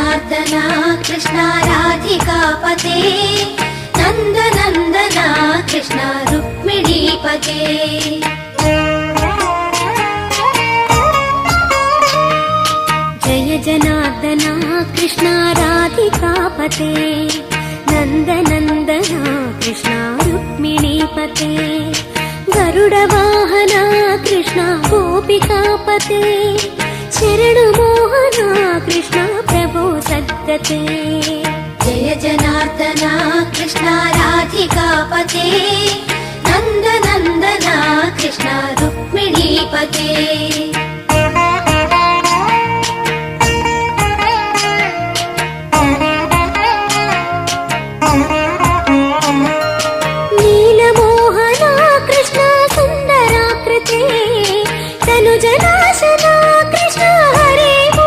जनार्दना कृष्ण राधिकापते नन्दनन्दना कृष्ण रुक्मिणीपते जय जनार्दना कृष्ण राधिकापते नन्दनन्दना कृष्ण रुक्मिणीपते गरुडवाहना कृष्ण गोपिकापते शरणमोहना कृष्ण प्रभो सद्गते जय जनार्दना कृष्ण राधिकापते नन्दनन्दना कृष्ण रुक्मिणीपते